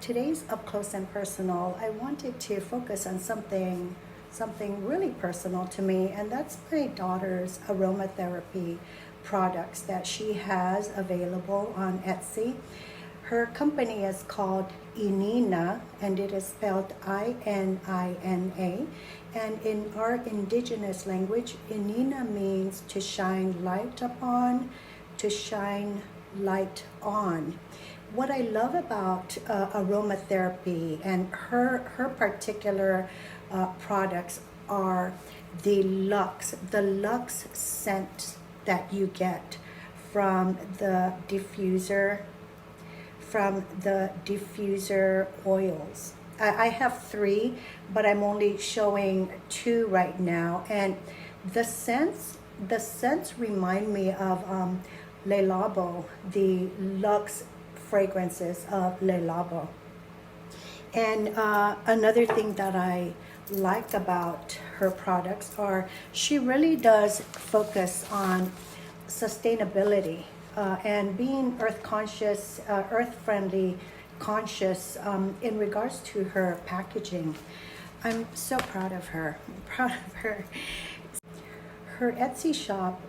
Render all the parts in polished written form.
today's up close and personal, I wanted to focus on something really personal to me, and that's my daughter's aromatherapy products that she has available on Etsy. Her company is called Inina, and it is spelled Inina. And in our indigenous language, Inina means to shine light upon, to shine light on. What I love about aromatherapy and her particular products are the luxe scent that you get from the diffuser oils. I have three, but I'm only showing two right now, and the scents remind me of Le Labo, the luxe fragrances of Le Labo. And another thing that I like about her products are she really does focus on sustainability and being earth conscious, earth friendly, conscious in regards to her packaging. I'm so proud of her. I'm proud of her. Her Etsy shop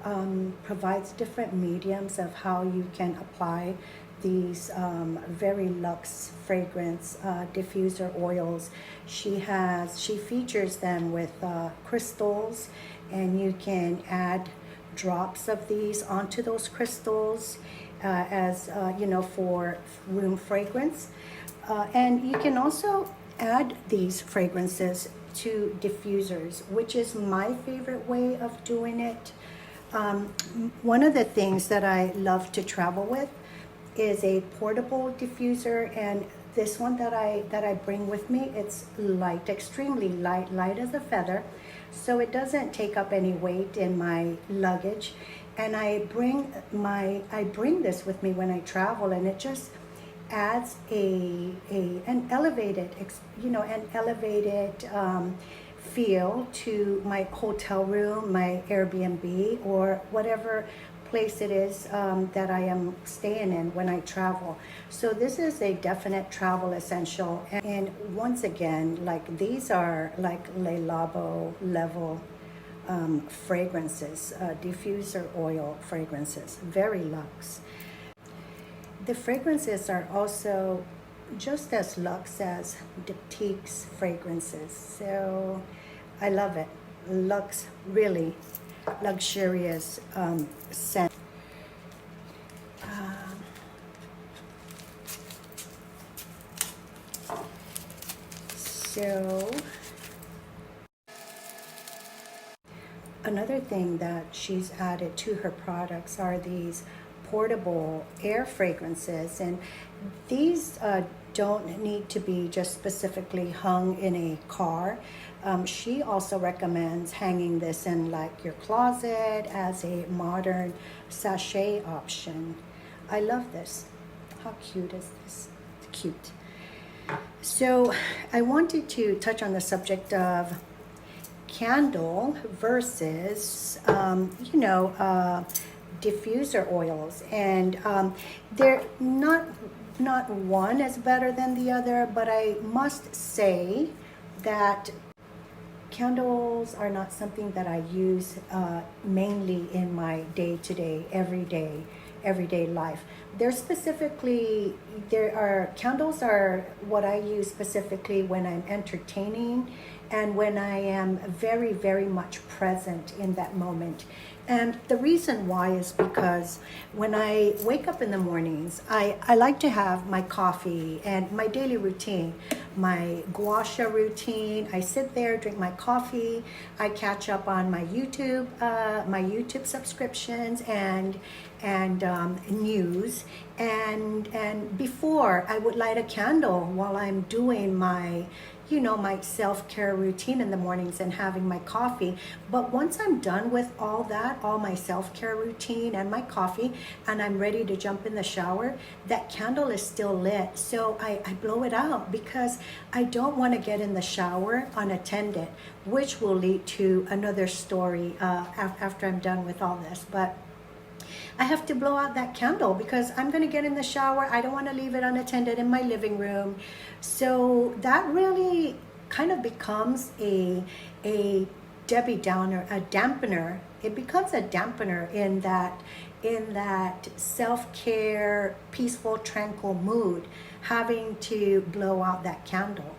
provides different mediums of how you can apply these very luxe fragrance diffuser oils. She features them with crystals, and you can add drops of these onto those crystals as for room fragrance. And you can also add these fragrances to diffusers, which is my favorite way of doing it. One of the things that I love to travel with is a portable diffuser, and this one that I bring with me, it's light, extremely light as a feather, so it doesn't take up any weight in my luggage. And I bring this with me when I travel, and it just adds an elevated feel to my hotel room, my Airbnb, or whatever place it is that I am staying in when I travel. So this is a definite travel essential. And once again, like, these are like Le Labo level fragrances, diffuser oil fragrances, very luxe. The fragrances are also just as luxe as Diptyque's fragrances. So I love it. Luxe, really luxurious scent. So another thing that she's added to her products are these portable air fragrances, and these don't need to be just specifically hung in a car. She also recommends hanging this in like your closet as a modern sachet option. I love this. How cute is this? It's cute. So I wanted to touch on the subject of candle versus diffuser oils, and they're not one is better than the other, but I must say that candles are not something that I use mainly in my day-to-day, everyday life. Candles are what I use specifically when I'm entertaining and when I am very, very much present in that moment. And the reason why is because when I wake up in the mornings, I like to have my coffee and my daily routine, my gua sha routine. I sit there, drink my coffee, I catch up on my YouTube subscriptions and news, and before I would light a candle while I'm doing my my self-care routine in the mornings and having my coffee. But once I'm done with all that, all my self-care routine and my coffee, and I'm ready to jump in the shower, that candle is still lit. So I blow it out because I don't want to get in the shower unattended, which will lead to another story after I'm done with all this. But I have to blow out that candle because I'm going to get in the shower. I don't want to leave it unattended in my living room. So that really kind of becomes a Debbie Downer, a dampener. It becomes a dampener in that self-care, peaceful, tranquil mood, having to blow out that candle.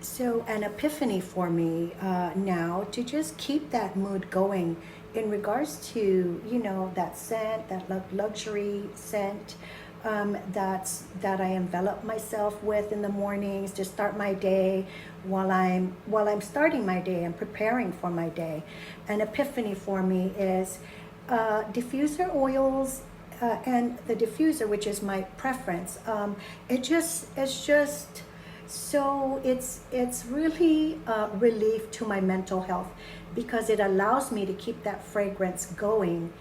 So an epiphany for me now to just keep that mood going in regards to, you know, that scent, that luxury scent that I envelop myself with in the mornings to start my day while I'm starting my day and preparing for my day. An epiphany for me is diffuser oils and the diffuser, which is my preference. It's just so it's really a relief to my mental health because it allows me to keep that fragrance going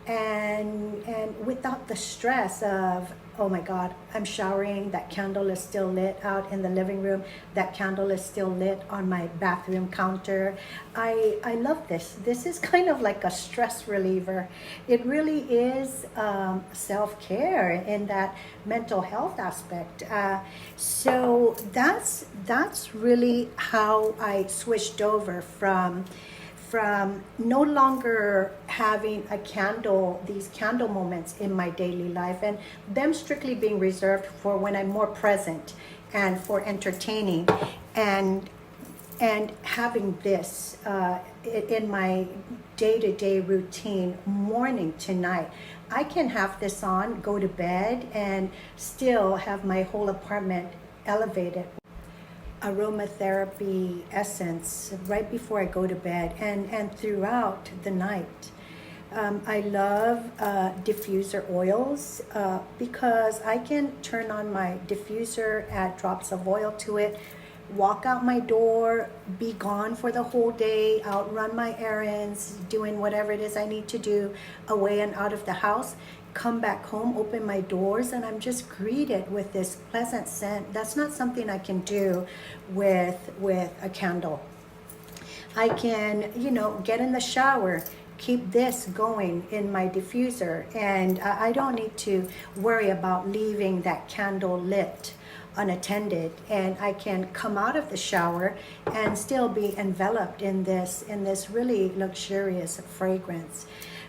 and without the stress of, oh my God, I'm showering, that candle is still lit out in the living room, that candle is still lit on my bathroom counter. I love this. This is kind of like a stress reliever. It really is self-care in that mental health aspect. So that's really how I switched over from no longer having these candle moments in my daily life, and them strictly being reserved for when I'm more present and for entertaining, and having this in my day-to-day routine, morning to night. I can have this on, go to bed, and still have my whole apartment elevated. Aromatherapy essence right before I go to bed and throughout the night. I love diffuser oils because I can turn on my diffuser, add drops of oil to it, walk out my door, be gone for the whole day, outrun my errands, doing whatever it is I need to do away and out of the house, come back home, open my doors, and I'm just greeted with this pleasant scent. That's not something I can do with a candle. I can, you know, get in the shower, keep this going in my diffuser, and I don't need to worry about leaving that candle lit unattended, and I can come out of the shower and still be enveloped in this really luxurious fragrance.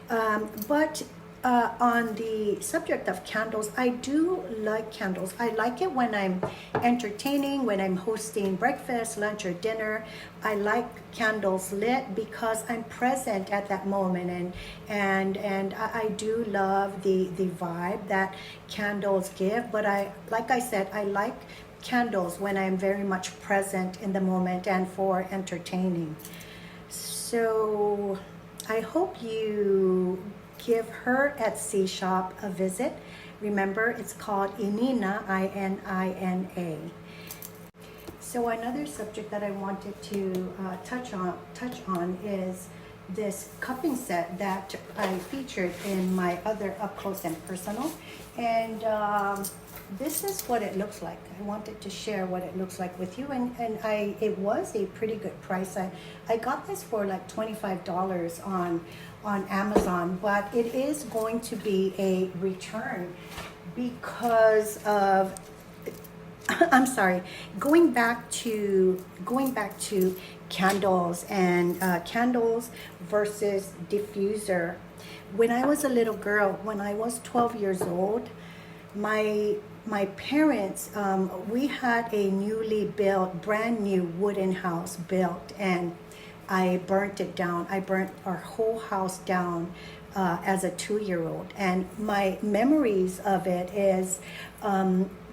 But on the subject of candles, I do like candles. I like it when I'm entertaining, when I'm hosting breakfast, lunch, or dinner. I like candles lit because I'm present at that moment, and I do love the vibe that candles give. But like I said, I like candles when I'm very much present in the moment and for entertaining. So I hope you give her Etsy shop a visit. Remember, it's called Inina, Inina. So another subject that I wanted to touch on is this cupping set that I featured in my other up close and personal, and this is what it looks like. I wanted to share what it looks like with you, and it was a pretty good price. I got this for like $25 on Amazon, but it is going to be a return because of I'm sorry, going back to candles and candles versus diffuser. When I was a little girl, when I was 12 years old, my parents, we had a newly built, brand new wooden house built, and I burnt it down. I burnt our whole house down as a 2-year-old. And my memories of it is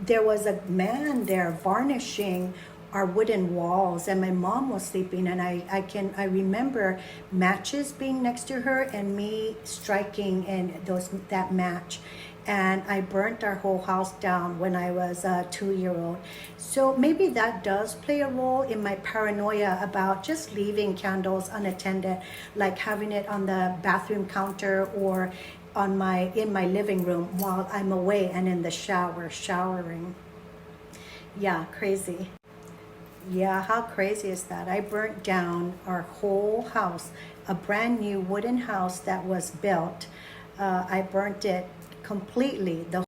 there was a man there varnishing our wooden walls, and my mom was sleeping, and I remember matches being next to her and me striking in that match. And I burnt our whole house down when I was a 2-year-old. So maybe that does play a role in my paranoia about just leaving candles unattended, like having it on the bathroom counter or in my living room while I'm away and in the shower, showering. Yeah, crazy. Yeah, how crazy is that? I burnt down our whole house, a brand new wooden house that was built. I burnt it completely, the